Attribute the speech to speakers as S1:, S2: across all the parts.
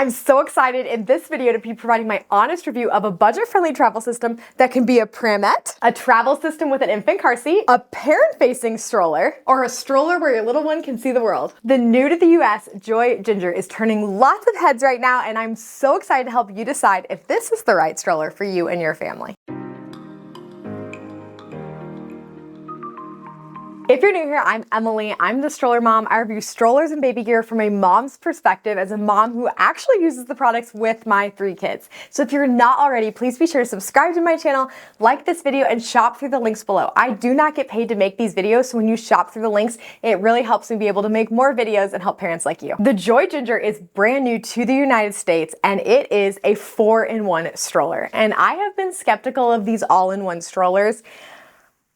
S1: I'm so excited in this video to be providing my honest review of a budget-friendly travel system that can be a pramette, a travel system with an infant car seat, a parent-facing stroller, or a stroller where your little one can see the world. The new to the US, Joie Ginger, is turning lots of heads right now, and I'm so excited to help you decide if this is the right stroller for you and your family. If you're new here, I'm Emily. I'm the stroller mom. I review strollers and baby gear from a mom's perspective as a mom who actually uses the products with my 3 kids. So if you're not already, please be sure to subscribe to my channel, like this video, and shop through the links below. I do not get paid to make these videos, so when you shop through the links, it really helps me be able to make more videos and help parents like you. The Joie Ginger is brand new to the United States, and it is a 4-in-1 stroller. And I have been skeptical of these all-in-one strollers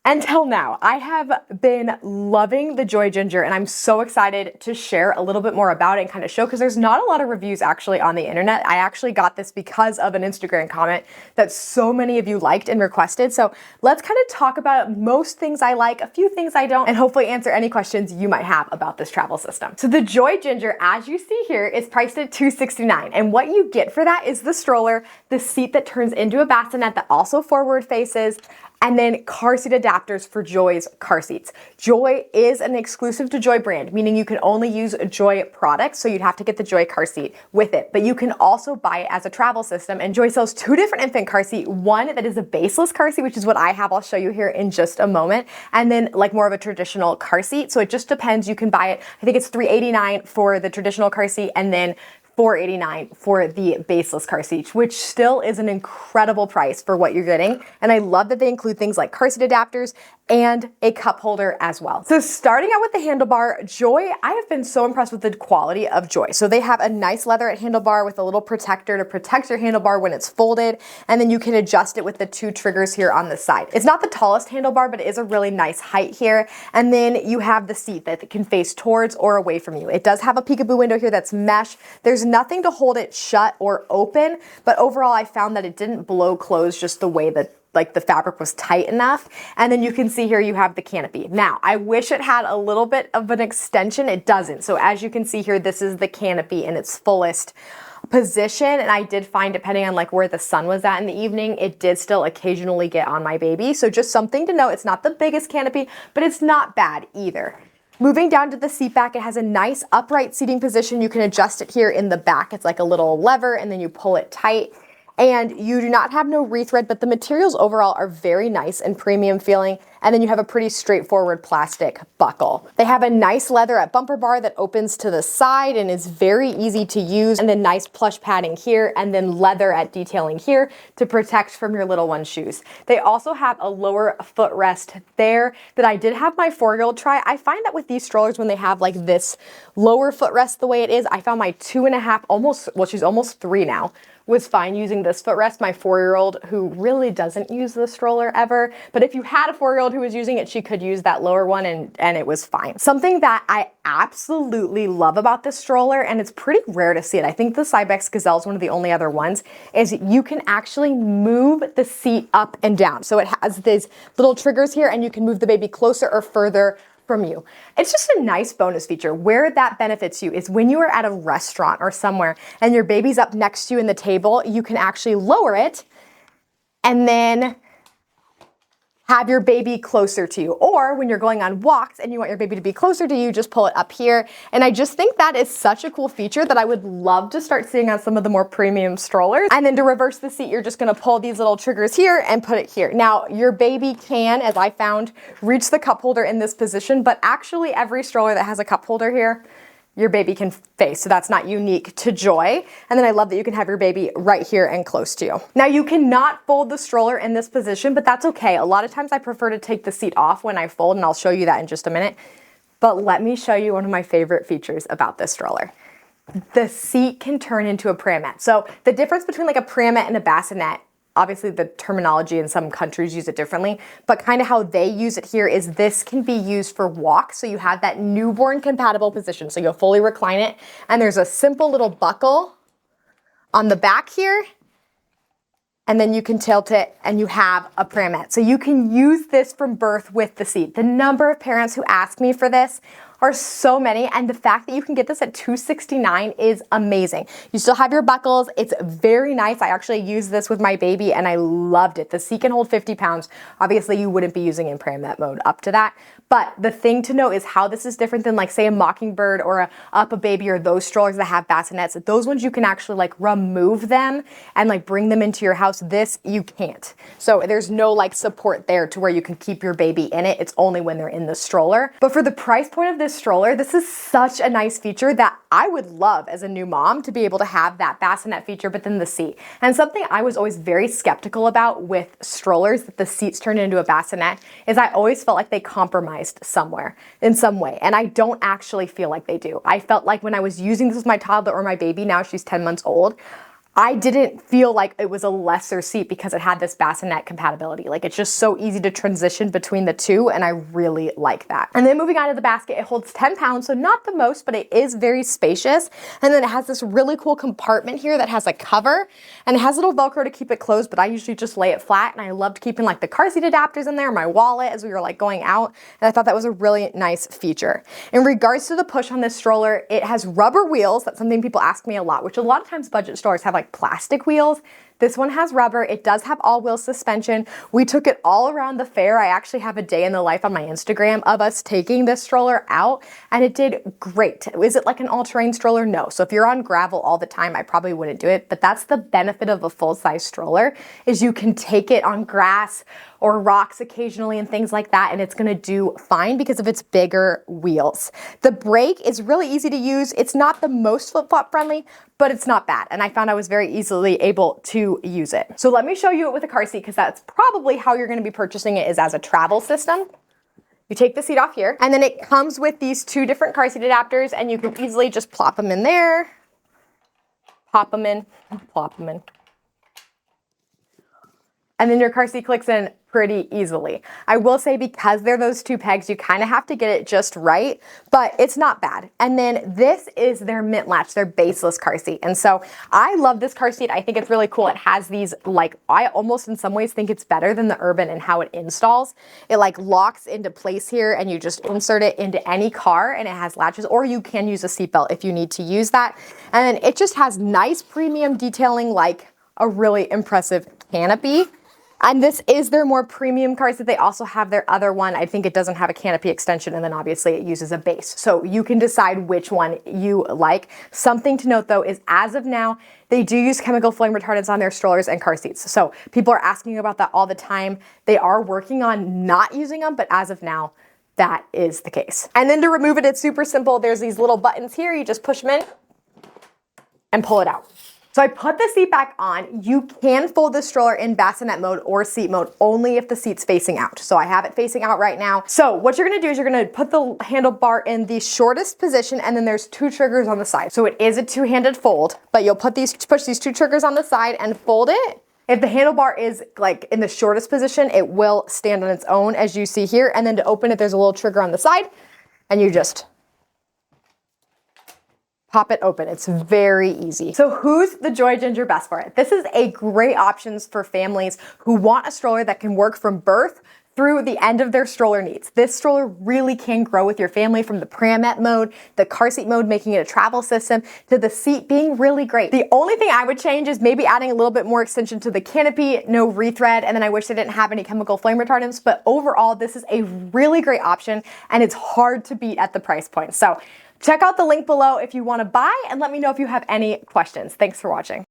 S1: until now. I have been loving the Joie Ginger, and I'm so excited to share a little bit more about it and kind of show, because there's not a lot of reviews actually on the internet. I actually got this because of an Instagram comment that so many of you liked and requested. So let's kind of talk about most things I like, a few things I don't, and hopefully answer any questions you might have about this travel system. So the Joie Ginger, as you see here, is priced at $269, and what you get for that is the stroller, the seat that turns into a bassinet that also forward faces, and then car seat adapters for Joie's car seats. Joie is an exclusive to Joie brand, meaning you can only use Joie products, so you'd have to get the Joie car seat with it. But you can also buy it as a travel system, and Joie sells 2 different infant car seat. One that is a baseless car seat, which is what I have. I'll show you here in just a moment. And then like more of a traditional car seat. So it just depends. You can buy it. I think it's $389 for the traditional car seat, and then $489 for the baseless car seat, which still is an incredible price for what you're getting. And I love that they include things like car seat adapters and a cup holder as well. So starting out with the handlebar, Joie, I have been so impressed with the quality of Joie. So they have a nice leatherette handlebar with a little protector to protect your handlebar when it's folded, and then you can adjust it with the 2 triggers here on the side. It's not the tallest handlebar, but it is a really nice height here. And then you have the seat that can face towards or away from you. It does have a peekaboo window here that's mesh. There's nothing to hold it shut or open, but overall I found that it didn't blow closed just the way that like the fabric was tight enough. And then you can see here you have the canopy. Now, I wish it had a little bit of an extension. It doesn't. So as you can see here, this is the canopy in its fullest position. And I did find, depending on like where the sun was at in the evening, it did still occasionally get on my baby. So just something to know. It's not the biggest canopy, but it's not bad either. Moving down to the seat back, it has a nice upright seating position. You can adjust it here in the back. It's like a little lever, and then you pull it tight. And you do not have no rethread, but the materials overall are very nice and premium feeling. And then you have a pretty straightforward plastic buckle. They have a nice leatherette bumper bar that opens to the side and is very easy to use. And then nice plush padding here, and then leatherette detailing here to protect from your little one's shoes. They also have a lower footrest there that I did have my 4-year-old try. I find that with these strollers, when they have like this lower footrest the way it is, I found my 2.5, she's almost 3 now, was fine using this footrest. My 4-year-old, who really doesn't use the stroller ever, but if you had a 4-year-old who was using it, she could use that lower one, and it was fine. Something that I absolutely love about this stroller, and it's pretty rare to see it, I think the Cybex Gazelle is one of the only other ones, is you can actually move the seat up and down. So it has these little triggers here, and you can move the baby closer or further from you. It's just a nice bonus feature. Where that benefits you is when you are at a restaurant or somewhere and your baby's up next to you in the table, you can actually lower it and then have your baby closer to you. Or when you're going on walks and you want your baby to be closer to you, just pull it up here. And I just think that is such a cool feature that I would love to start seeing on some of the more premium strollers. And then to reverse the seat, you're just gonna pull these little triggers here and put it here. Now, your baby can, as I found, reach the cup holder in this position, but actually every stroller that has a cup holder here, your baby can face. So that's not unique to Joie. And then I love that you can have your baby right here and close to you. Now you cannot fold the stroller in this position, but that's okay. A lot of times I prefer to take the seat off when I fold, and I'll show you that in just a minute. But let me show you one of my favorite features about this stroller. The seat can turn into a pramette. So the difference between like a pramette and a bassinet, obviously the terminology in some countries use it differently, but kind of how they use it here is this can be used for walks. So you have that newborn compatible position. So you'll fully recline it, and there's a simple little buckle on the back here, and then you can tilt it and you have a pramette. So you can use this from birth with the seat. The number of parents who ask me for this are so many, and the fact that you can get this at $269 is amazing. You still have your buckles. It's very nice. I actually used this with my baby and I loved it. The seat can hold 50 pounds. Obviously, you wouldn't be using in pram-met mode up to that. But the thing to know is how this is different than, like, say, a Mockingbird or a Up a Baby or those strollers that have bassinets. Those ones you can actually like remove them and like bring them into your house. This you can't. So there's no like support there to where you can keep your baby in it. It's only when they're in the stroller. But for the price point of this stroller, this is such a nice feature that I would love as a new mom to be able to have that bassinet feature, but then the seat. And something I was always very skeptical about with strollers that the seats turned into a bassinet is I always felt like they compromised somewhere in some way. And I don't actually feel like they do. I felt like when I was using this with my toddler or my baby, now she's 10 months old, I didn't feel like it was a lesser seat because it had this bassinet compatibility. Like, it's just so easy to transition between the two, and I really like that. And then moving on to the basket, it holds 10 pounds, so not the most, but it is very spacious. And then it has this really cool compartment here that has a cover, and it has a little Velcro to keep it closed, but I usually just lay it flat, and I loved keeping like the car seat adapters in there, my wallet as we were like going out, and I thought that was a really nice feature. In regards to the push on this stroller, it has rubber wheels. That's something people ask me a lot, which a lot of times budget strollers have like plastic wheels. This one has rubber. It does have all-wheel suspension. We took it all around the fair. I actually have a day in the life on my Instagram of us taking this stroller out, and it did great. Is it like an all-terrain stroller? No. So if you're on gravel all the time, I probably wouldn't do it, but that's the benefit of a full-size stroller, is you can take it on grass or rocks occasionally and things like that, and it's gonna do fine because of its bigger wheels. The brake is really easy to use. It's not the most flip-flop friendly, but it's not bad, and I found I was very easily able to use it. So let me show you it with a car seat, because that's probably how you're gonna be purchasing it, is as a travel system. You take the seat off here, and then it comes with these two different car seat adapters, and you can easily just plop them in there, pop them in, plop them in. And then your car seat clicks in pretty easily. I will say, because they're those two pegs, you kind of have to get it just right, but it's not bad. And then this is their mint latch, their baseless car seat. And so I love this car seat. I think it's really cool. It has these, like, I almost in some ways think it's better than the Urban in how it installs. It like locks into place here, and you just insert it into any car, and it has latches, or you can use a seatbelt if you need to use that. And then it just has nice premium detailing, like a really impressive canopy. And this is their more premium car seat. They also have their other one. I think it doesn't have a canopy extension, and then obviously it uses a base. So you can decide which one you like. Something to note though is, as of now, they do use chemical flame retardants on their strollers and car seats. So people are asking about that all the time. They are working on not using them, but as of now, that is the case. And then to remove it, it's super simple. There's these little buttons here. You just push them in and pull it out. So I put the seat back on. You can fold the stroller in bassinet mode or seat mode only if the seat's facing out. So I have it facing out right now. So what you're gonna do is you're gonna put the handlebar in the shortest position, and then there's two triggers on the side. So it is a two-handed fold, but you'll push these two triggers on the side and fold it. If the handlebar is like in the shortest position, it will stand on its own, as you see here. And then to open it, there's a little trigger on the side, and you just pop it open. It's very easy. So who's the Joie Ginger best for it? This is a great option for families who want a stroller that can work from birth through the end of their stroller needs. This stroller really can grow with your family, from the pram-met mode, the car seat mode, making it a travel system, to the seat being really great. The only thing I would change is maybe adding a little bit more extension to the canopy, no rethread, and then I wish they didn't have any chemical flame retardants, but overall, this is a really great option, and it's hard to beat at the price point. So check out the link below if you want to buy, and let me know if you have any questions. Thanks for watching.